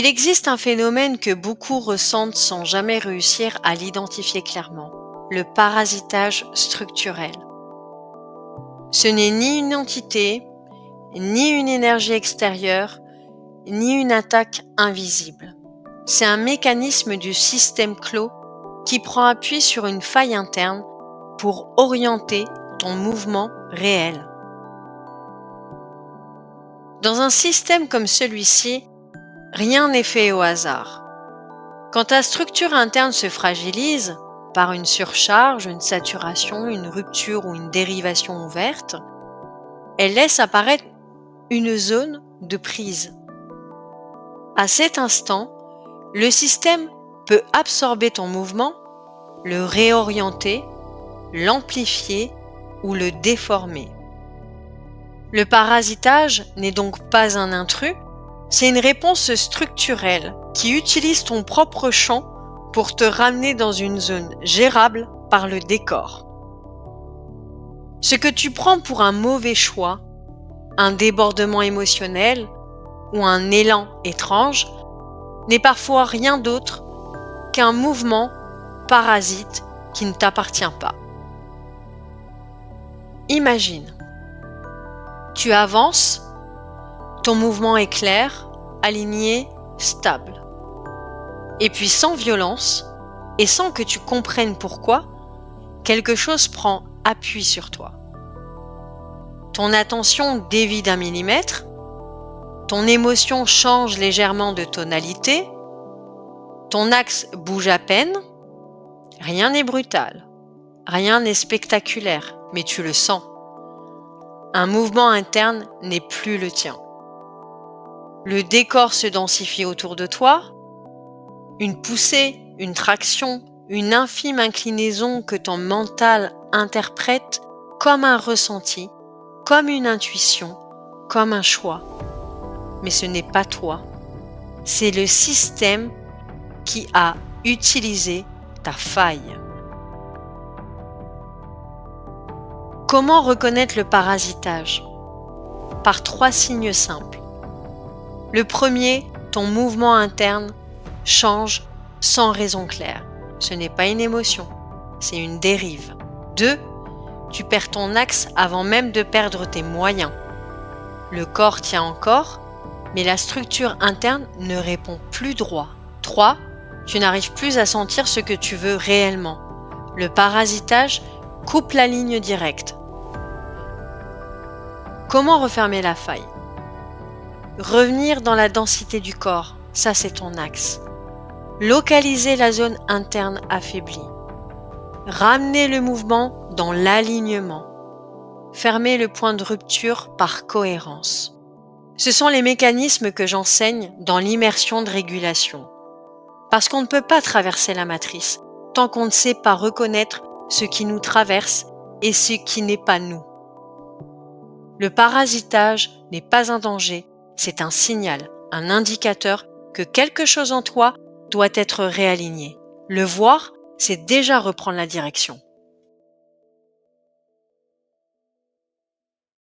Il existe un phénomène que beaucoup ressentent sans jamais réussir à l'identifier clairement, le parasitage structurel. Ce n'est ni une entité, ni une énergie extérieure, ni une attaque invisible. C'est un mécanisme du système clos qui prend appui sur une faille interne pour orienter ton mouvement réel. Dans un système comme celui-ci, rien n'est fait au hasard. Quand ta structure interne se fragilise par une surcharge, une saturation, une rupture ou une dérivation ouverte, elle laisse apparaître une zone de prise. À cet instant, le système peut absorber ton mouvement, le réorienter, l'amplifier ou le déformer. Le parasitage n'est donc pas un intrus, c'est une réponse structurelle qui utilise ton propre champ pour te ramener dans une zone gérable par le décor. Ce que tu prends pour un mauvais choix, un débordement émotionnel ou un élan étrange n'est parfois rien d'autre qu'un mouvement parasite qui ne t'appartient pas. Imagine, tu avances, ton mouvement est clair, aligné, stable. Et puis sans violence, et sans que tu comprennes pourquoi, quelque chose prend appui sur toi. Ton attention dévie d'1 millimètre, ton émotion change légèrement de tonalité, ton axe bouge à peine, rien n'est brutal, rien n'est spectaculaire, mais tu le sens. Un mouvement interne n'est plus le tien. Le décor se densifie autour de toi, une poussée, une traction, une infime inclinaison que ton mental interprète comme un ressenti, comme une intuition, comme un choix. Mais ce n'est pas toi, c'est le système qui a utilisé ta faille. Comment reconnaître le parasitage ? Par 3 signes simples. Le premier, ton mouvement interne change sans raison claire. Ce n'est pas une émotion, c'est une dérive. 2, tu perds ton axe avant même de perdre tes moyens. Le corps tient encore, mais la structure interne ne répond plus droit. 3, tu n'arrives plus à sentir ce que tu veux réellement. Le parasitage coupe la ligne directe. Comment refermer la faille ? Revenir dans la densité du corps, ça c'est ton axe. Localiser la zone interne affaiblie. Ramener le mouvement dans l'alignement. Fermer le point de rupture par cohérence. Ce sont les mécanismes que j'enseigne dans l'immersion de régulation. Parce qu'on ne peut pas traverser la matrice tant qu'on ne sait pas reconnaître ce qui nous traverse et ce qui n'est pas nous. Le parasitage n'est pas un danger, c'est un signal, un indicateur que quelque chose en toi doit être réaligné. Le voir, c'est déjà reprendre la direction.